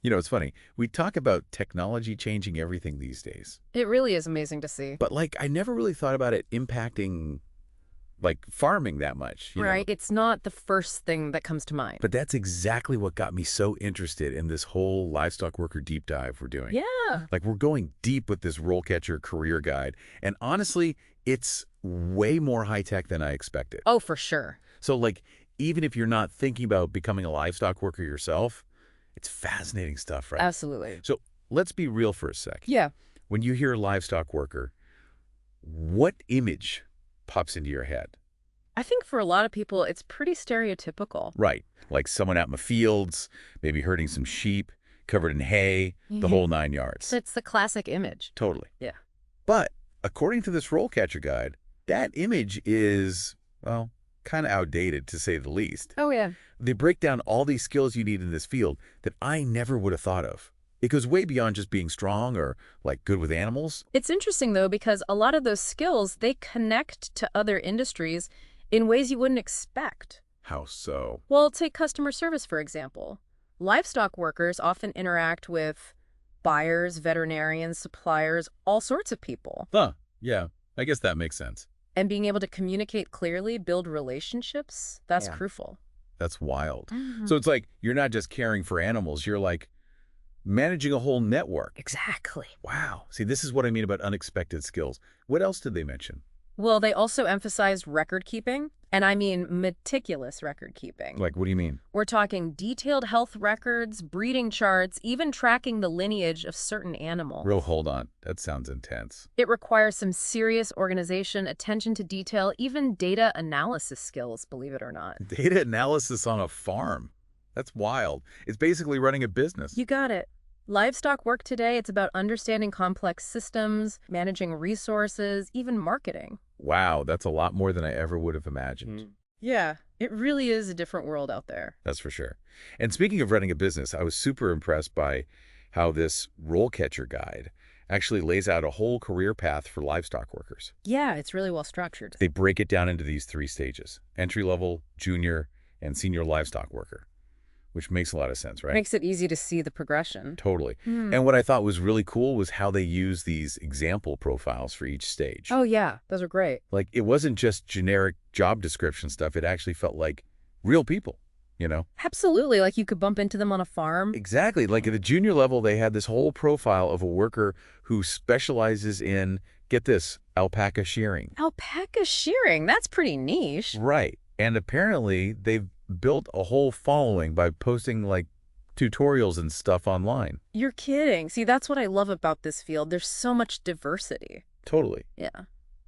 You know, it's funny. We talk about technology changing everything these days. It really is amazing to see. But like, I never really thought about it impacting like farming that much, you know. Right? It's not the first thing that comes to mind. But that's exactly what got me so interested in this whole livestock worker deep dive we're doing. Yeah. Like, we're going deep with this RoleCatcher career guide. And honestly, it's way more high tech than I expected. Oh, for sure. So like, even if you're not thinking about becoming a livestock worker yourself, it's fascinating stuff, right? Absolutely. So let's be real for a sec. Yeah. When you hear livestock worker, what image pops into your head? I think for a lot of people, it's pretty stereotypical. Right. Like someone out in the fields, maybe herding some sheep, covered in hay, the Mhm. whole 9 yards. It's the classic image. Totally. Yeah. But according to this role catcher guide, that image is, well, kind of outdated to say the least. Oh, yeah. They break down all these skills you need in this field that I never would have thought of. It goes way beyond just being strong or like good with animals. It's interesting, though, because a lot of those skills, they connect to other industries in ways you wouldn't expect. How so? Well, take customer service, for example. Livestock workers often interact with buyers, veterinarians, suppliers, all sorts of people. Huh. Yeah, I guess that makes sense. And being able to communicate clearly, build relationships, that's Yeah. crucial. That's wild. Mhm. So it's like you're not just caring for animals, you're like managing a whole network. Exactly. Wow. See, this is what I mean about unexpected skills. What else did they mention? Well, they also emphasized record keeping, and I mean meticulous record keeping. Like, what do you mean? We're talking detailed health records, breeding charts, even tracking the lineage of certain animals. Hold on. That sounds intense. It requires some serious organization, attention to detail, even data analysis skills, believe it or not. Data analysis on a farm. That's wild. It's basically running a business. You got it. Livestock work today, it's about understanding complex systems, managing resources, even marketing. Wow, that's a lot more than I ever would have imagined. Yeah, it really is a different world out there. That's for sure. And speaking of running a business, I was super impressed by how this role catcher guide actually lays out a whole career path for livestock workers. Yeah, it's really well structured. They break it down into these 3 stages: entry level, junior, and senior livestock worker, which makes a lot of sense, right? Makes it easy to see the progression. Totally. And what I thought was really cool was how they use these example profiles for each stage. Oh, yeah, those are great. Like, it wasn't just generic job description stuff. It actually felt like real people, you know? Absolutely, like you could bump into them on a farm. Exactly. Like at the junior level, they had this whole profile of a worker who specializes in, get this, alpaca shearing. Alpaca shearing, that's pretty niche. Right. And apparently they've built a whole following by posting like tutorials and stuff online. You're kidding. See, that's what I love about this field. There's so much diversity. Totally. Yeah.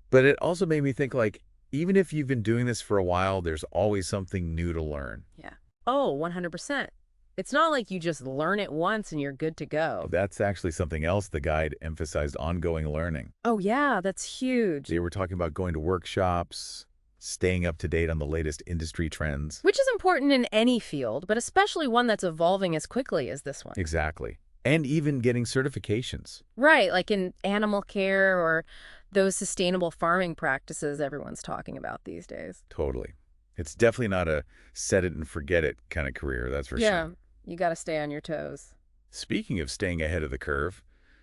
But it also made me think, like, even if you've been doing this for a while, there's always something new to learn. Yeah. Oh, 100%. It's not like you just learn it once and you're good to go. That's actually something else the guide emphasized: ongoing learning. Oh, yeah, that's huge. They were talking about going to workshops, staying up to date on the latest industry trends. Which is important in any field, but especially one that's evolving as quickly as this one. Exactly. And even getting certifications. Right, like in animal care or those sustainable farming practices everyone's talking about these days. Totally. It's definitely not a set it and forget it kind of career, that's for sure. You got to stay on your toes. Speaking of staying ahead of the curve,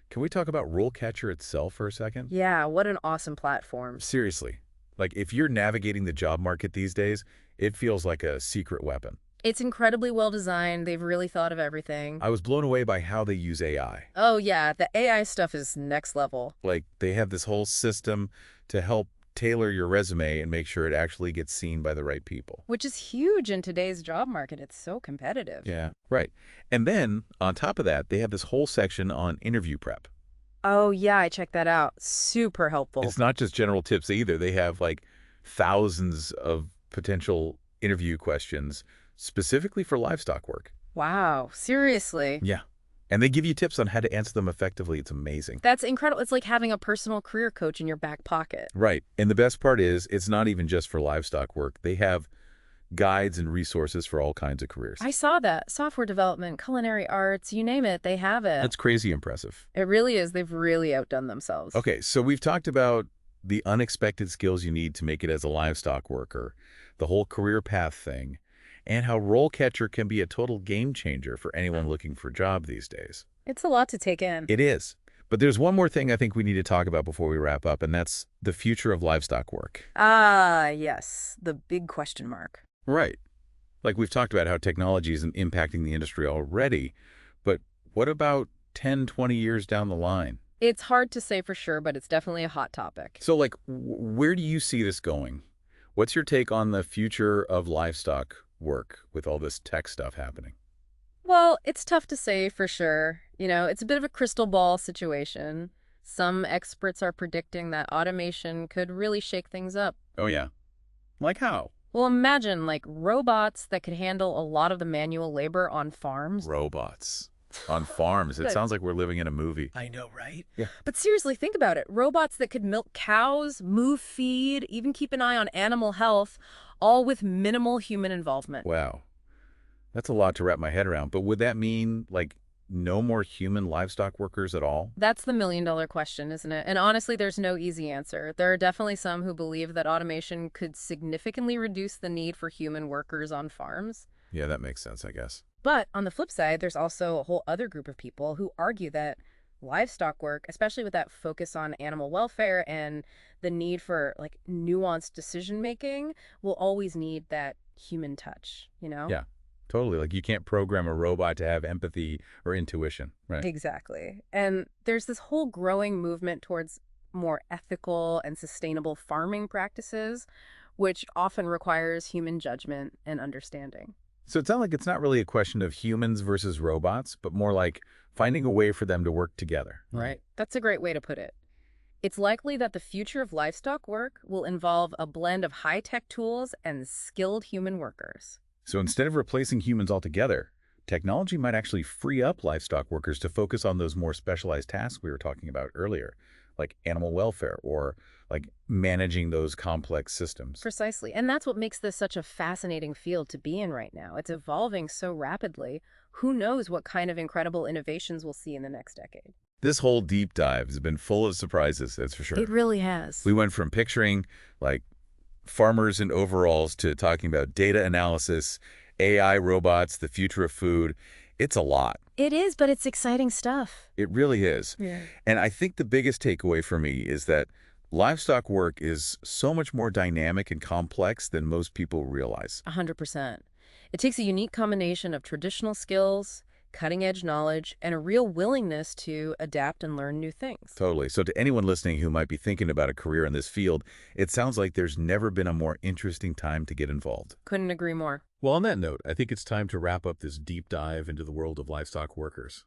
can we talk about RoleCatcher itself for a second? Yeah, what an awesome platform. Seriously. Like, if you're navigating the job market these days, it feels like a secret weapon. It's incredibly well designed. They've really thought of everything. I was blown away by how they use AI. Oh, yeah, the AI stuff is next level. Like, they have this whole system to help tailor your resume and make sure it actually gets seen by the right people. Which is huge in today's job market. It's so competitive. Yeah, right. And then, on top of that, they have this whole section on interview prep. Oh, yeah, I checked that out. Super helpful. It's not just general tips either. They have, like, thousands of potential interview questions specifically for livestock work. Wow, seriously. Yeah. And they give you tips on how to answer them effectively. It's amazing. That's incredible. It's like having a personal career coach in your back pocket. Right. And the best part is, it's not even just for livestock work. They have guides and resources for all kinds of careers. I saw that. Software development, culinary arts, you name it, they have it. That's crazy impressive. It really is. They've really outdone themselves. Okay, so we've talked about the unexpected skills you need to make it as a livestock worker, the whole career path thing, and how RoleCatcher can be a total game changer for anyone looking for a job these days. It's a lot to take in. It is. But there's one more thing I think we need to talk about before we wrap up, and that's the future of livestock work. Ah, yes, the big question mark. Right. Like we've talked about how technology is impacting the industry already, but what about 10, 20 years down the line? It's hard to say for sure, but it's definitely a hot topic. So, like, where do you see this going? What's your take on the future of livestock work with all this tech stuff happening? Well, it's tough to say for sure. It's a bit of a crystal ball situation. Some experts are predicting that automation could really shake things up. Oh, yeah. Like how? Well, imagine like robots that could handle a lot of the manual labor on farms. Robots on farms. It Good. sounds like we're living in a movie. I know, right? Yeah. But seriously, think about it. Robots that could milk cows, move feed, even keep an eye on animal health, all with minimal human involvement. Wow. That's a lot to wrap my head around. But would that mean, like, no more human livestock workers at all? That's the million-dollar question, isn't it? And honestly, there's no easy answer. There are definitely some who believe that automation could significantly reduce the need for human workers on farms. Yeah, that makes sense, I guess. But on the flip side, there's also a whole other group of people who argue that livestock work, especially with that focus on animal welfare and the need for like nuanced decision making, will always need that human touch, Yeah, totally. Like, you can't program a robot to have empathy or intuition, right? Exactly. And there's this whole growing movement towards more ethical and sustainable farming practices, which often requires human judgment and understanding. So it sounds like it's not really a question of humans versus robots, but more like finding a way for them to work together. Right. That's a great way to put it. It's likely that the future of livestock work will involve a blend of high-tech tools and skilled human workers. So instead of replacing humans altogether, technology might actually free up livestock workers to focus on those more specialized tasks we were talking about earlier, like animal welfare or like managing those complex systems. Precisely. And that's what makes this such a fascinating field to be in right now. It's evolving so rapidly. Who knows what kind of incredible innovations we'll see in the next decade? This whole deep dive has been full of surprises, that's for sure. It really has. We went from picturing like farmers in overalls to talking about data analysis, AI robots, the future of food. It's a lot. It is, but it's exciting stuff. It really is. Yeah. And I think the biggest takeaway for me is that livestock work is so much more dynamic and complex than most people realize. 100%. It takes a unique combination of traditional skills, cutting-edge knowledge, and a real willingness to adapt and learn new things. Totally. So to anyone listening who might be thinking about a career in this field, it sounds like there's never been a more interesting time to get involved. Couldn't agree more. Well, on that note, I think it's time to wrap up this deep dive into the world of livestock workers.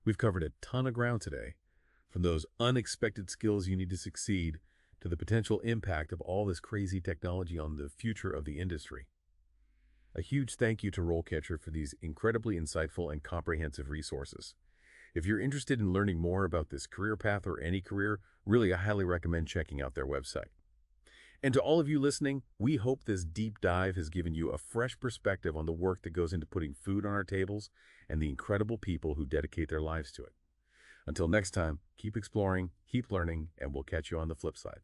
We've covered a ton of ground today, from those unexpected skills you need to succeed to the potential impact of all this crazy technology on the future of the industry. A huge thank you to RoleCatcher for these incredibly insightful and comprehensive resources. If you're interested in learning more about this career path or any career, really I highly recommend checking out their website. And to all of you listening, we hope this deep dive has given you a fresh perspective on the work that goes into putting food on our tables and the incredible people who dedicate their lives to it. Until next time, keep exploring, keep learning, and we'll catch you on the flip side.